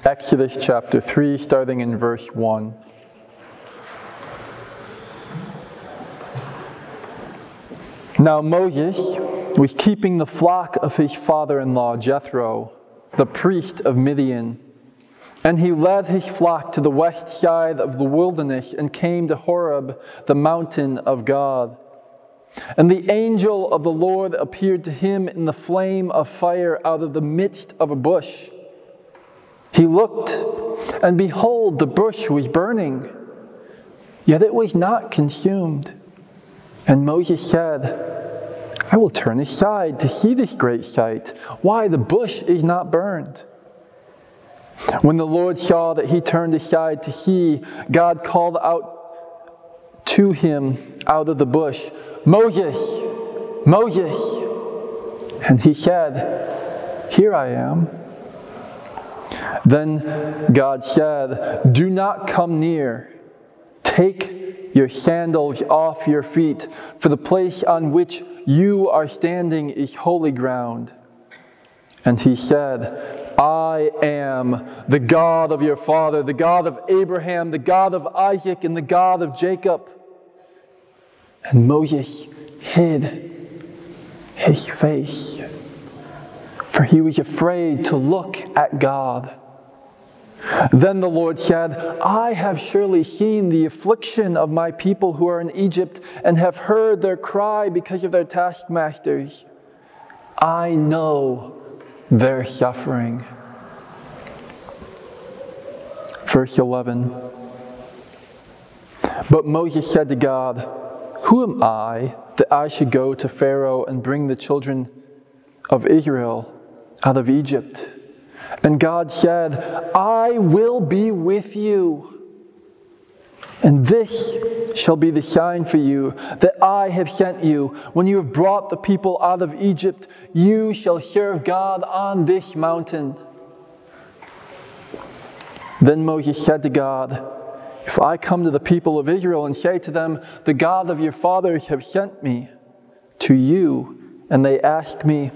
Exodus chapter 3, starting in verse 1. Now Moses was keeping the flock of his father-in-law Jethro, the priest of Midian. And he led his flock to the west side of the wilderness and came to Horeb, the mountain of God. And the angel of the Lord appeared to him in the flame of fire out of the midst of a bush. He looked, and behold, the bush was burning, yet it was not consumed. And Moses said, I will turn aside to see this great sight, why the bush is not burned. When the Lord saw that he turned aside to see, God called out to him out of the bush, Moses, Moses. And he said, Here I am. Then God said, Do not come near. Take your sandals off your feet, for the place on which you are standing is holy ground. And he said, I am the God of your father, the God of Abraham, the God of Isaac, and the God of Jacob. And Moses hid his face, for he was afraid to look at God. Then the Lord said, I have surely seen the affliction of my people who are in Egypt, and have heard their cry because of their taskmasters. I know their suffering. Verse 11. But Moses said to God, Who am I that I should go to Pharaoh and bring the children of Israel out of Egypt? And God said, I will be with you. And this shall be the sign for you that I have sent you. When you have brought the people out of Egypt, you shall serve God on this mountain. Then Moses said to God, If I come to the people of Israel and say to them, The God of your fathers have sent me to you, and they ask me,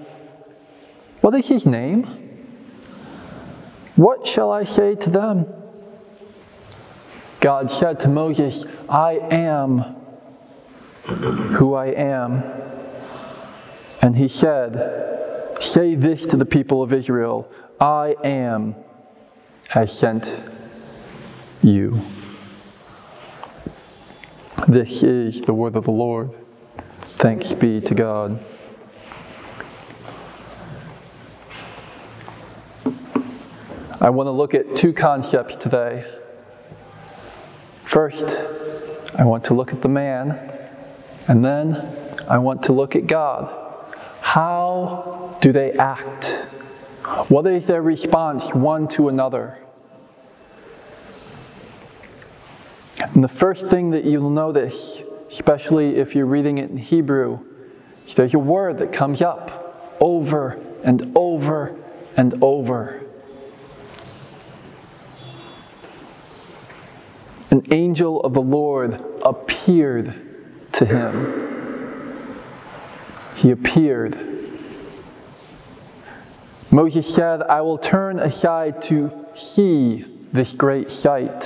What is his name? What shall I say to them? God said to Moses, I am who I am. And he said, Say this to the people of Israel, I am has sent you. This is the word of the Lord. Thanks be to God. I want to look at two concepts today. First, I want to look at the man, and then I want to look at God. How do they act? What is their response one to another? And the first thing that you'll notice, especially if you're reading it in Hebrew, is there's a word that comes up over and over and over. An angel of the Lord appeared to him. He appeared. Moses said, I will turn aside to see this great sight.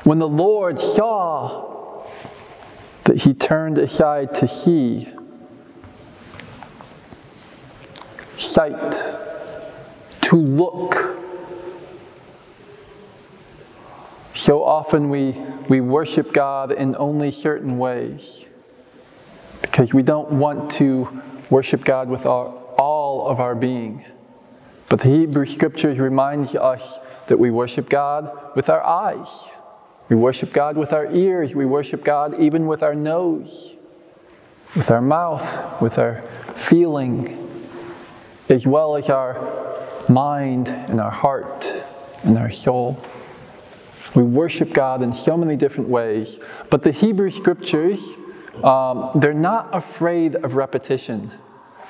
When the Lord saw that he turned aside to see, sight, to look. So often we worship God in only certain ways because we don't want to worship God with all of our being. But the Hebrew Scriptures reminds us that we worship God with our eyes. We worship God with our ears. We worship God even with our nose, with our mouth, with our feeling, as well as our mind and our heart and our soul. We worship God in so many different ways. But the Hebrew Scriptures, they're not afraid of repetition.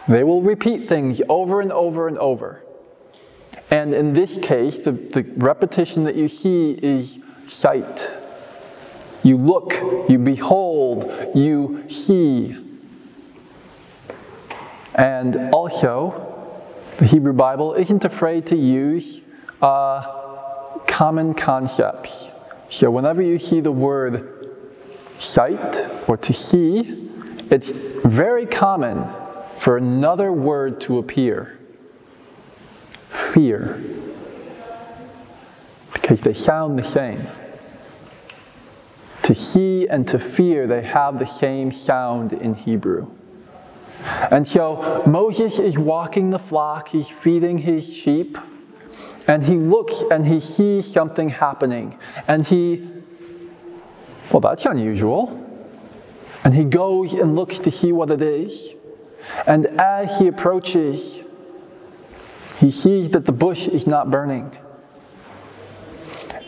They will repeat things over and over and over. And in this case, the repetition that you see is sight. You look, you behold, you see. And also, The Hebrew Bible isn't afraid to use common concepts. So whenever you see the word sight or to see, it's very common for another word to appear. Fear. Because they sound the same. To see and to fear, they have the same sound in Hebrew. And so Moses is walking the flock, he's feeding his sheep, and he looks and he sees something happening. And well, that's unusual. And he goes and looks to see what it is. And as he approaches, he sees that the bush is not burning.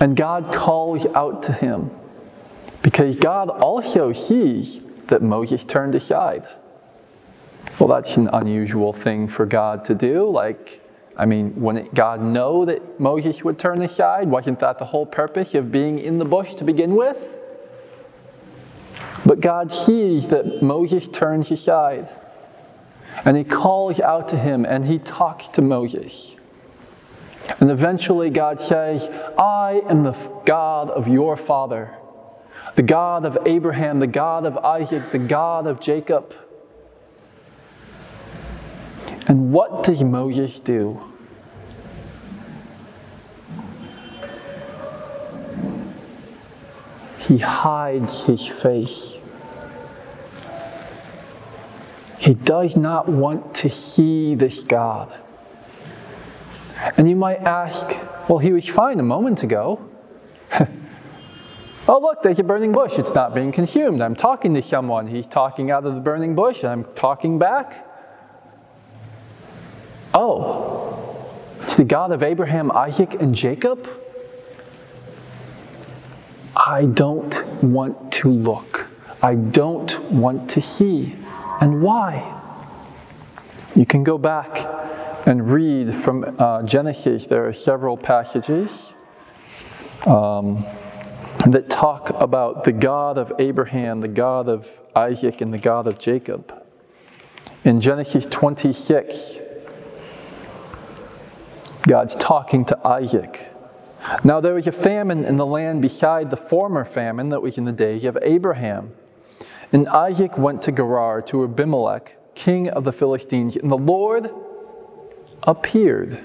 And God calls out to him, because God also sees that Moses turned aside. Well, that's an unusual thing for God to do. Wouldn't God know that Moses would turn aside? Wasn't that the whole purpose of being in the bush to begin with? But God sees that Moses turns aside. And he calls out to him and he talks to Moses. And eventually God says, I am the God of your father, the God of Abraham, the God of Isaac, the God of Jacob. And what does Moses do? He hides his face. He does not want to see this God. And you might ask, well, he was fine a moment ago. Oh, look, there's a burning bush. It's not being consumed. I'm talking to someone. He's talking out of the burning bush, and I'm talking back. Oh, it's the God of Abraham, Isaac, and Jacob? I don't want to look. I don't want to see. And why? You can go back and read from Genesis. There are several passages that talk about the God of Abraham, the God of Isaac, and the God of Jacob. In Genesis 26, God's talking to Isaac. Now there was a famine in the land beside the former famine that was in the days of Abraham. And Isaac went to Gerar, to Abimelech, king of the Philistines. And the Lord appeared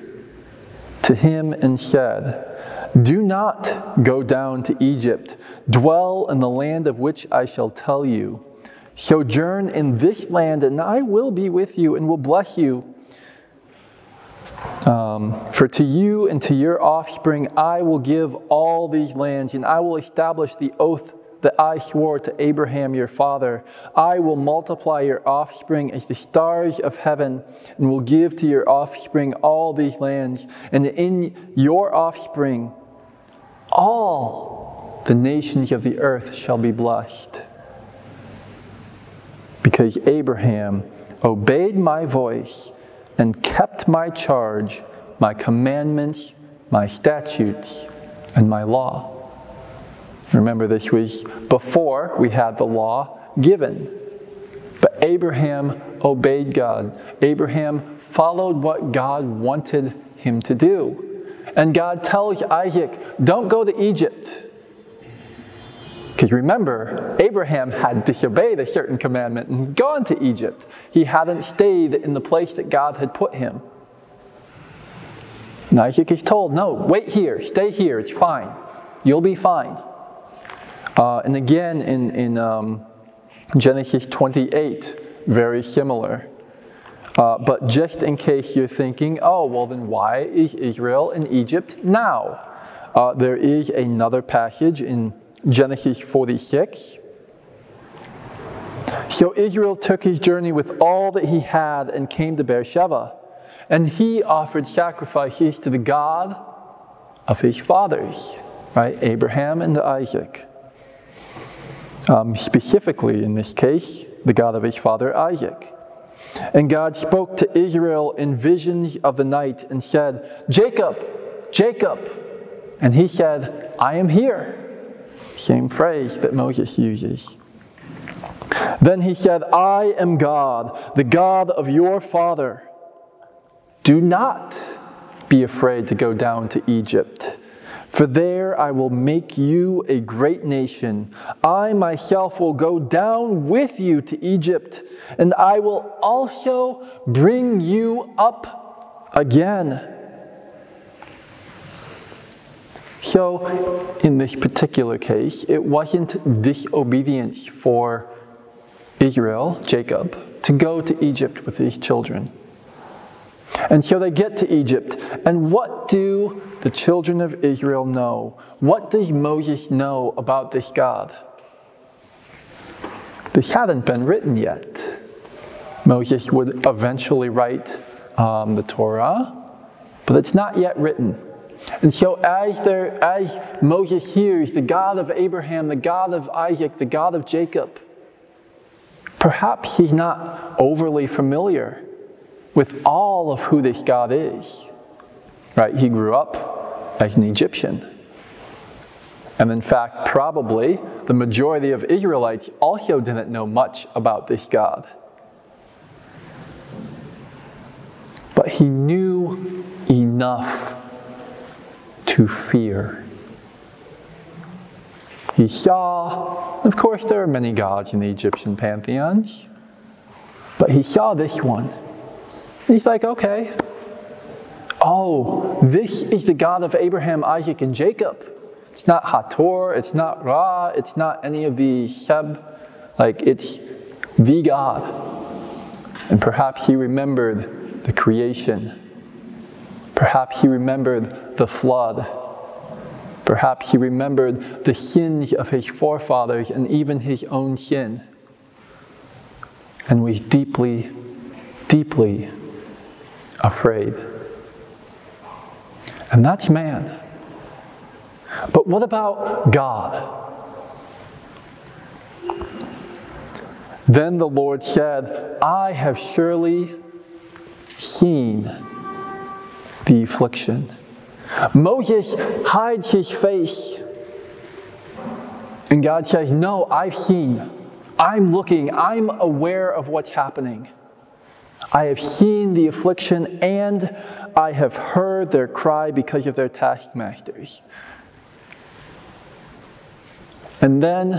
to him and said, do not go down to Egypt. Dwell in the land of which I shall tell you. Sojourn in this land, and I will be with you and will bless you. For to you and to your offspring I will give all these lands, and I will establish the oath that I swore to Abraham your father. I will multiply your offspring as the stars of heaven, and will give to your offspring all these lands. And in your offspring all the nations of the earth shall be blessed. Because Abraham obeyed my voice and kept my charge, my commandments, my statutes, and my law. Remember, this was before we had the law given. But Abraham obeyed God. Abraham followed what God wanted him to do. And God tells Isaac, don't go to Egypt. Because remember, Abraham had disobeyed a certain commandment and gone to Egypt. He hadn't stayed in the place that God had put him. And Isaac is told, no, wait here, stay here, it's fine. You'll be fine. And again in Genesis 28, very similar. But just in case you're thinking, oh, well then why is Israel in Egypt now? There is another passage in Genesis 46. So Israel took his journey with all that he had and came to Beersheba. And he offered sacrifices to the God of his fathers, right? Abraham and Isaac. Specifically in this case, the God of his father Isaac. And God spoke to Israel in visions of the night and said, Jacob, Jacob. And he said, I am here. Same phrase that Moses uses. Then he said, I am God, the God of your father. Do not be afraid to go down to Egypt, for there I will make you a great nation. I myself will go down with you to Egypt, and I will also bring you up again." So, in this particular case, it wasn't disobedience for Israel, Jacob, to go to Egypt with his children. And so they get to Egypt, and what do the children of Israel know? What does Moses know about this God? This hadn't been written yet. Moses would eventually write the Torah, but it's not yet written. And so as Moses hears the God of Abraham, the God of Isaac, the God of Jacob, perhaps he's not overly familiar with all of who this God is. Right? He grew up as an Egyptian. And in fact, probably the majority of Israelites also didn't know much about this God. But he knew enough to fear. He saw, of course there are many gods in the Egyptian pantheons, but he saw this one. He's like, okay, oh, this is the God of Abraham, Isaac, and Jacob. It's not Hathor, it's not Ra, it's not any of the Sheb. Like, it's the God. And perhaps he remembered the creation. Perhaps he remembered the flood. Perhaps he remembered the sins of his forefathers and even his own sin. And was deeply, deeply afraid. And that's man. But what about God? Then the Lord said, "I have surely seen the affliction." Moses hides his face. And God says, "No, I've seen. I'm looking. I'm aware of what's happening. I have seen the affliction, and I have heard their cry because of their taskmasters." And then,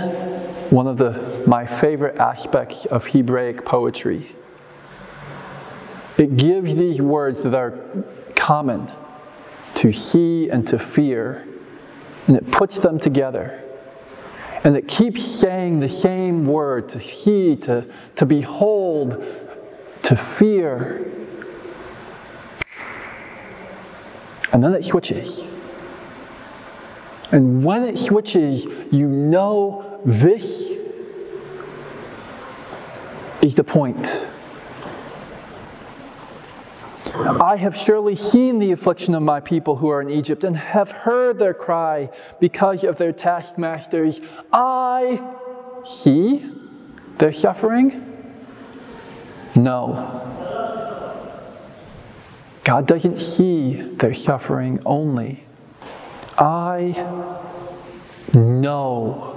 one of my favorite aspects of Hebraic poetry, it gives these words that are common to see and to fear, and it puts them together. And it keeps saying the same word, to see, to behold, to fear. And then it switches. And when it switches, you know this is the point. "I have surely seen the affliction of my people who are in Egypt, and have heard their cry because of their taskmasters. I see their suffering?" No. God doesn't see their suffering only. I know.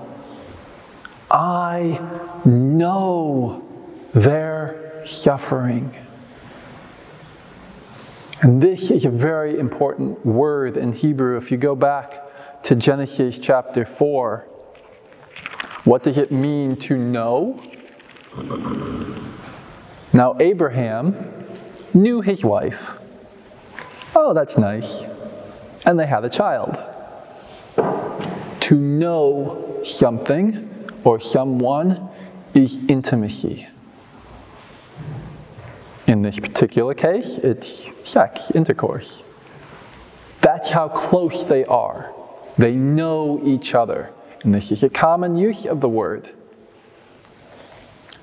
I know their suffering. And this is a very important word in Hebrew. If you go back to Genesis chapter 4, what does it mean to know? Now Abraham knew his wife. Oh, that's nice. And they had a child. To know something or someone is intimacy. In this particular case, it's sex, intercourse. That's how close they are. They know each other. And this is a common use of the word.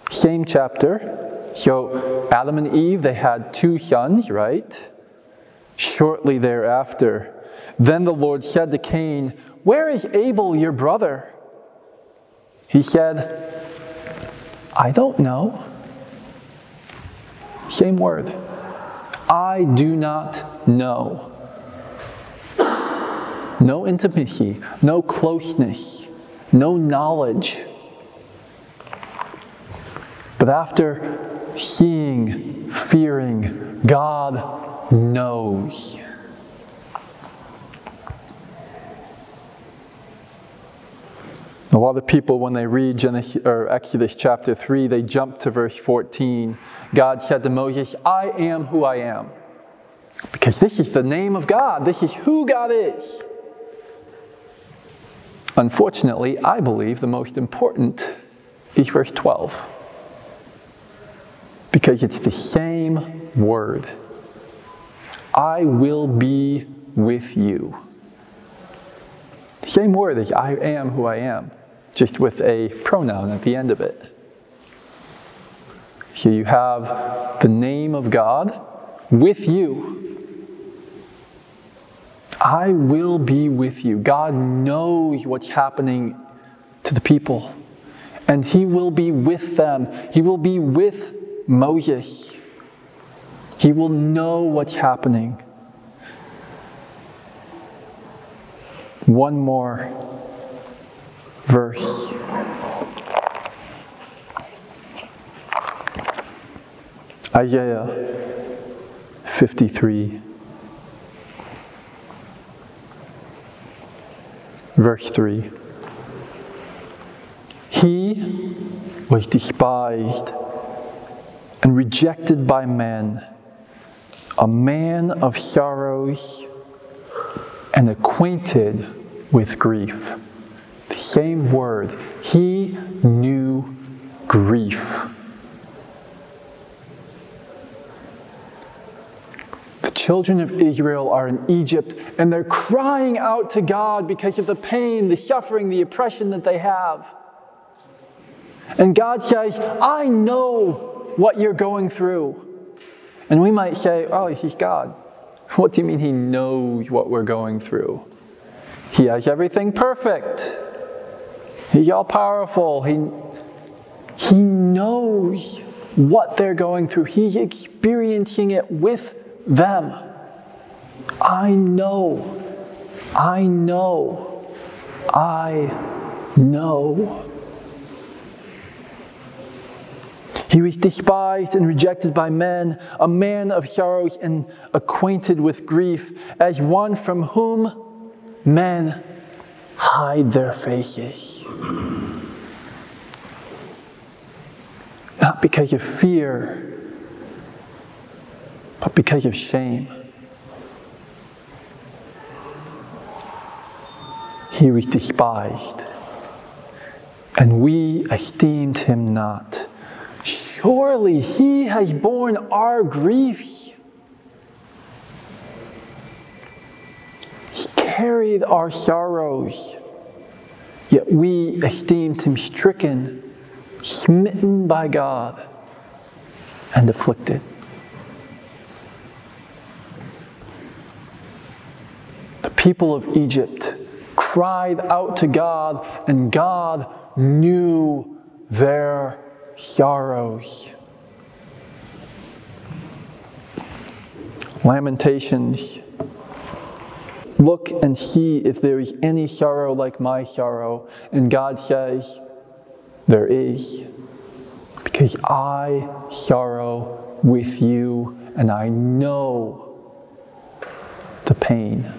Same chapter. So Adam and Eve, they had 2 sons, right? Shortly thereafter, then the Lord said to Cain, "Where is Abel, your brother?" He said, "I don't know." Same word. I do not know. No intimacy, no closeness, no knowledge. But after seeing, fearing God knows. A lot of people, when they read Exodus chapter 3, they jump to verse 14. God said to Moses, I am who I am. Because this is the name of God. This is who God is. Unfortunately, I believe the most important is verse 12. Because it's the same word. I will be with you. The same word as I am who I am, just with a pronoun at the end of it. So you have the name of God with you. I will be with you. God knows what's happening to the people. And He will be with them. He will be with Moses. He will know what's happening. One more verse. Isaiah 53. Verse 3. He was despised and rejected by men, a man of sorrows and acquainted with grief. The same word. He knew grief. The children of Israel are in Egypt, and they're crying out to God because of the pain, the suffering, the oppression that they have. And God says, I know what you're going through. And we might say, oh, He's God. What do you mean He knows what we're going through? He has everything perfect. He's all-powerful. He knows what they're going through. He's experiencing it with them. I know. I know. I know. He was despised and rejected by men, a man of sorrows and acquainted with grief, as one from whom men hide their faces. Not because of fear, but because of shame. He was despised, and we esteemed Him not. Surely He has borne our griefs. He carried our sorrows. Yet we esteemed Him stricken, smitten by God, and afflicted. The people of Egypt cried out to God, and God knew their sorrows. Lamentations. Look and see if there is any sorrow like my sorrow. And God says, there is. Because I sorrow with you, and I know the pain.